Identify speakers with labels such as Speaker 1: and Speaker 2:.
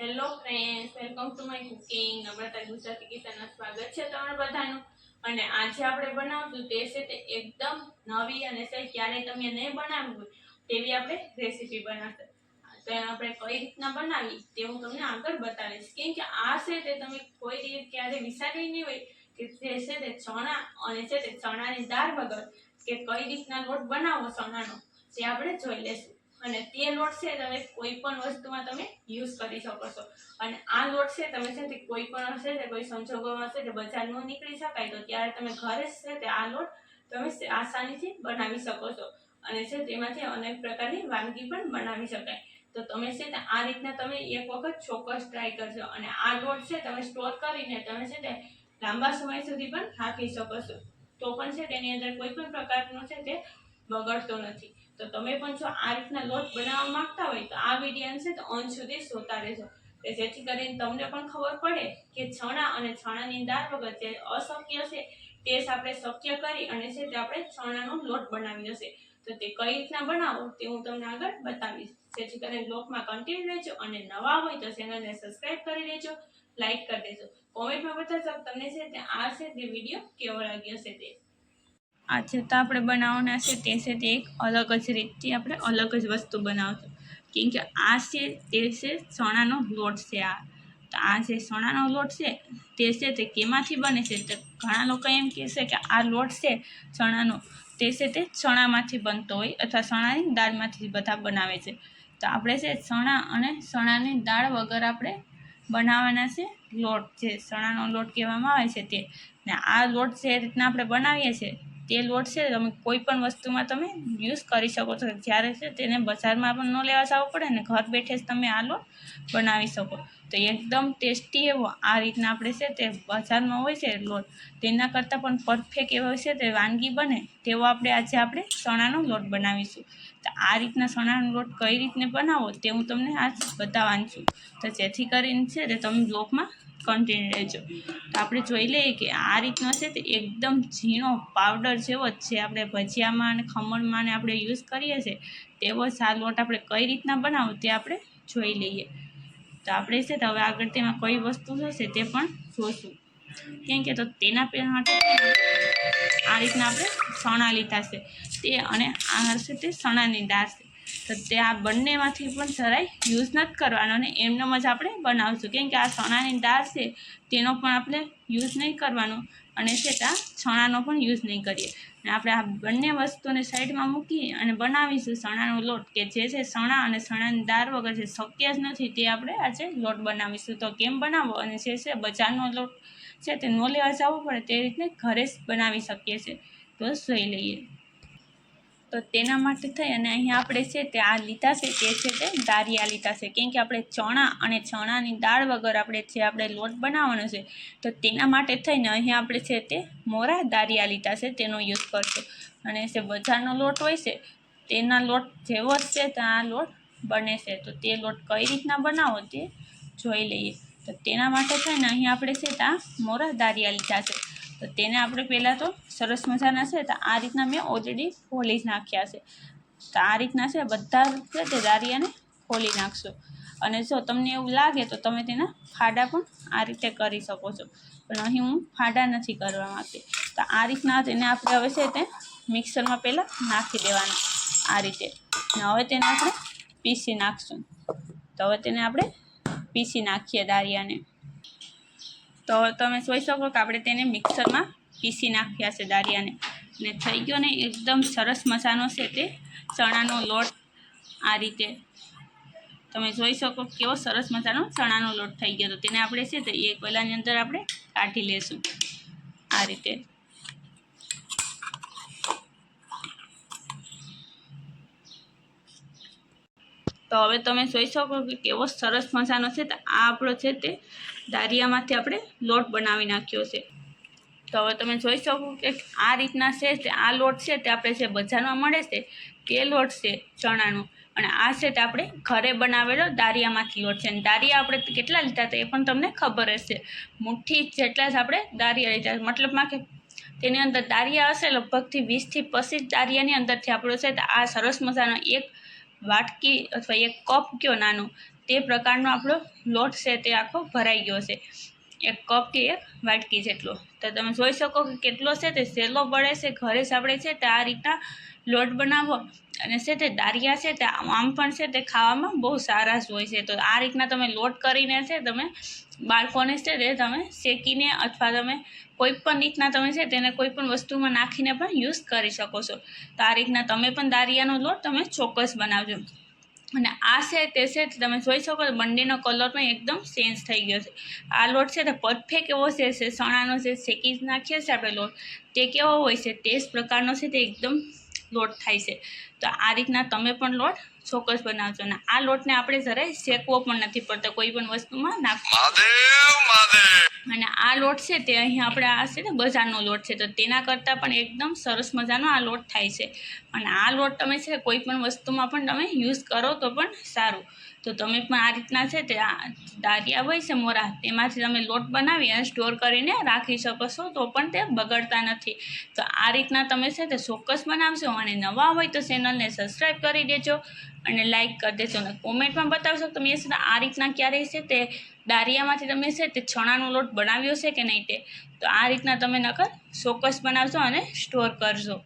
Speaker 1: Hello friends, welcome to my cooking. Namrata Gujarati કિચનમાં સ્વાગત છે તમારા બધાનું. અને આજે આપણે બનાવશું તે છે તે એકદમ નવી અને ક્યારેય તમે નહીં બનાવ્યું હોય તેવી આપણે રેસીપી બનાવશું. તો આપણે કઈ રીતના બનાવી તે હું તમને આગળ બતાવીશ. કેમ કે આ છે તે તમે કોઈ રીતે ક્યારે વિચારી નહીં હોય કે તે છે તે ચણા અને છે તે ચણાની દાળ વગર કે કઈ રીતના લોટ બનાવો ચણાનો તે આપણે જોઈ લેશું. અને તે લોટ છે તમે કોઈ પણ વસ્તુમાં તમે યુઝ કરી શકો છો. અને આ લોટ છે તમે છે તે કોઈ પણ હશે તે કોઈ સંજોગોમાં હશે તે બજાર ન નીકળી શકાય તો ત્યારે તમે ઘરે જ છે તે આ લોટ તમે આસાનીથી બનાવી શકો છો. અને છે તેમાંથી અનેક પ્રકારની વાનગી પણ બનાવી શકાય. તો તમે છે તે આ રીતના તમે એક વખત ચોક્કસ ટ્રાય કરજો. અને આ લોટ છે તમે સ્ટોર કરીને તમે છે તે લાંબા સમય સુધી પણ રાખી શકો છો. તો પણ છે તેની અંદર કોઈ પણ પ્રકારનો છે તે બગડતો નથી. તો તમે પણ જો આ રીતના લોટ બનાવવા માંગતા હોય તો આ વિડીયો છે તો અંત સુધી જોતા રહેજો, કે જેથી કરીને તમને પણ ખબર પડે કે ચણા અને ચણાની દાળ વગર જે અશક્ય છે તે આપણે શક્ય કરી અને છે તે આપણે ચણાનો લોટ બનાવી હશે. તો તે કઈ રીતના બનાવો તે હું તમને આગળ બતાવીશ. જેથી કરીને બ્લોગમાં કન્ટિન્યુ રહેજો અને નવા હોય તો ચેનલને સબસ્ક્રાઇબ કરી દેજો, લાઈક કરી દેજો, કોમેન્ટમાં બતાવજો તમને છે તે આ છે તે વિડીયો કેવો લાગ્યો છે તે. આજે તો આપણે બનાવવાના છે તે છે તે એક અલગ જ રીતથી આપણે અલગ જ વસ્તુ બનાવશું. કેમ કે આ છે તે છે ચણાનો લોટ છે. તો આ જે ચણાનો લોટ છે તે કેમાંથી બને છે? તો ઘણા લોકો એમ કહેશે કે આ લોટ છે ચણાનો તે છે તે ચણામાંથી બનતો હોય અથવા ચણાની દાળમાંથી બધા બનાવે છે. તો આપણે છે ચણા અને ચણાની દાળ વગર આપણે બનાવવાના છે લોટ, જે ચણાનો લોટ કહેવામાં આવે છે તે. ને આ લોટ જે રીતના આપણે બનાવીએ છીએ તે લોટ છે તમે કોઈ પણ વસ્તુમાં તમે યુઝ કરી શકો છો. જ્યારે છે તેને બજારમાં પણ ન લેવા જવું પડે ને ઘર બેઠે જ તમે આ લોટ બનાવી શકો. તો એકદમ ટેસ્ટી એવો આ રીતના આપણે છે તે બજારમાં હોય છે લોટ તેના કરતાં પણ પરફેક્ટ એવો છે તે વાનગી બને તેવો આજે આપણે ચણાનો લોટ બનાવીશું. તો આ રીતના ચણાનો લોટ કઈ રીતને બનાવો તે હું તમને આજ બતાવવાની છું. તો જેથી કરીને છે તે તમે બ્લોગમાં કન્ટિન્યુ રહેજો. તો આપણે જોઈ લઈએ કે આ રીતનો છે તે એકદમ ઝીણો પાવડર જેવો જ છે આપણે ભજીયામાં અને ખમણમાં ને આપણે યુઝ કરીએ છીએ તેવો જ આ લોટ આપણે કઈ રીતના બનાવો તે આપણે જોઈ લઈએ. તો આપણે છે તો હવે આગળ તેમાં કઈ વસ્તુ હશે તે પણ જોઈશું. કેમ કે તો તેના માટે આ રીતના આપણે ચણા લીધા છે તે, અને આ હશે તે ચણાની દાળ છે. તો તે આ બંનેમાંથી પણ જરાય યુઝ નથી કરવાનો અને એમનેમ જ આપણે બનાવશું. કેમ કે આ ચણાની દાળ છે તેનો પણ આપણે યુઝ નહીં કરવાનો અને છે ત્યાં ચણાનો પણ યુઝ નહીં કરીએ. અને આપણે આ બંને વસ્તુને સાઈડમાં મૂકી અને બનાવીશું ચણાનો લોટ, કે જે છે ચણા અને ચણાની દાળ વગર જે શક્ય જ નથી તે આપણે આજે લોટ બનાવીશું. તો કેમ બનાવો અને જે છે બજારનો લોટ છે તે ન લેવા જવું પડે તે રીતને ઘરે જ બનાવી શકીએ છીએ. તો જોઈ લઈએ. તો તેના માટે થઈ અને અહીંયા આપણે છે તે આ લીધા છે તે છે તે દારિયા લીધા છે. કેમ કે આપણે ચણા અને ચણાની દાળ વગર આપણે લોટ બનાવવાનો છે તો તેના માટે થઈને અહીંયા આપણે છે તે મોરા દારિયા લીધા છે તેનો યુઝ કરશું. અને જે બજારનો લોટ હોય છે તેના લોટ જેવો જ છે તો આ લોટ બને છે. તો તે લોટ કઈ રીતના બનાવો તે જોઈ લઈએ. તો તેના માટે થઈને અહીંયા આપણે છે ત્યાં મોરા દારિયા લીધા છે. તો તેને આપણે પહેલાં તો સરસ મજાના છે તો આ રીતના મેં ઓલરેડી ફોલી જ નાખ્યા છે. તો આ રીતના છે બધા છે તે દારિયાને ફોલી નાખશો. અને જો તમને એવું લાગે તો તમે તેના ફાડા પણ આ રીતે કરી શકો છો, પણ અહીં હું ફાડા નથી કરવા માંગતી. તો આ રીતના તેને આપણે હવે છે તે મિક્સરમાં પહેલાં નાખી દેવાના આ રીતે. અને હવે તેને આપણે પીસી નાખશું. તો હવે તેને આપણે પીસી નાખીએ દારિયાને. તો તમે જોઈ શકો કે આપણે તેને મિક્સરમાં પીસી નાખ્યા છે દારિયાને. અને થઈ ગયો ને એકદમ સરસ મજાનો છે તે ચણાનો લોટ. આ રીતે તમે જોઈ શકો કેવો સરસ મજાનો ચણાનો લોટ થઈ ગયો. તો તેને આપણે છે તે એક પેલાની અંદર આપણે કાઢી લેશું આ રીતે. તો હવે તમે જોઈ શકો કે કેવો સરસ મજાનો છે તો આ આપણો છે તે દારિયામાંથી આપણે લોટ બનાવી નાખ્યો છે. તો હવે તમે જોઈ શકો કે આ રીતના છે તે આ લોટ છે તે આપણે જે બજારમાં મળે છે તે લોટ છે ચણાનો. અને આ છે તે આપણે ઘરે બનાવેલો દારિયામાંથી લોટ છે. અને દારિયા આપણે કેટલા લીધા હતા એ પણ તમને ખબર હશે. મુઠ્ઠી જેટલા જ આપણે દારિયા લીધા, મતલબમાં કે તેની અંદર દારિયા હશે લગભગથી 20થી 25 દારિયાની અંદરથી આપણો છે તો આ સરસ મજાનો એક વાટકી અથવા એક કપ કયો નાનું તે પ્રકારનો આપણો લોટ છે તે આખો ભરાઈ ગયો છે, 1 કપ કે 1 વાટકી જેટલો. તો તમે જોઈ શકો કે કેટલો છે તે સહેલો પડે છે. ઘરે જ આપણે છે તે આ રીતના લોટ બનાવો અને છે તે દાળિયા છે તે આમ પણ છે તે ખાવામાં બહુ સારા જ હોય છે. તો આ રીતના તમે લોટ કરીને છે તમે બાળકોને છે તે તમે શેકીને અથવા તમે કોઈ પણ રીતના તમે છે તેને કોઈ પણ વસ્તુમાં નાખીને પણ યુઝ કરી શકો છો. તો આ રીતના તમે પણ દાળિયાનો લોટ તમે ચોક્કસ બનાવજો. અને આ છે તે છે તમે જોઈ શકો છો બંનેનો કલર પણ એકદમ ચેન્જ થઈ ગયો છે. આ લોટ છે તે પરફેક્ટ એવો છે ચણાનો જે શેકી નાખીએ છીએ આપણે લોટ તે કેવો હોય છે તે જ પ્રકારનો છે તે એકદમ લોટ થાય છે. તો આ રીતના તમે પણ લોટ ચોક્કસ બનાવજો. અને આ લોટને આપણે જરાય શેકવો પણ નથી પડતો, કોઈ પણ વસ્તુમાં નાખવો. અને આ લોટ છે તે અહીં આપણે આ છે ને બજારનો લોટ છે, તો તેના કરતાં પણ એકદમ સરસ મજાનો આ લોટ થાય છે. અને આ લોટ તમે છે કોઈ પણ વસ્તુમાં પણ તમે યુઝ કરો તો પણ સારું. તો તમે પણ આ રીતના છે તે દાળિયા હોય છે મોરા તેમાંથી તમે લોટ બનાવી અને સ્ટોર કરીને રાખી શકો છો, તો પણ તે બગડતા નથી. તો આ રીતના તમે છે તે ચોક્કસ બનાવશો. અને નવા હોય તો ચેનલને સબસ્ક્રાઈબ કરી દેજો અને લાઈક કરી દેજો. અને કોમેન્ટમાં બતાવશો કે તમે આ રીતના ક્યારેય છે તે દાળિયામાંથી તમે છે તે ચણાનો લોટ બનાવ્યો છે કે નહીં તે. તો આ રીતના તમે નકર ચોક્કસ બનાવજો અને સ્ટોર કરજો.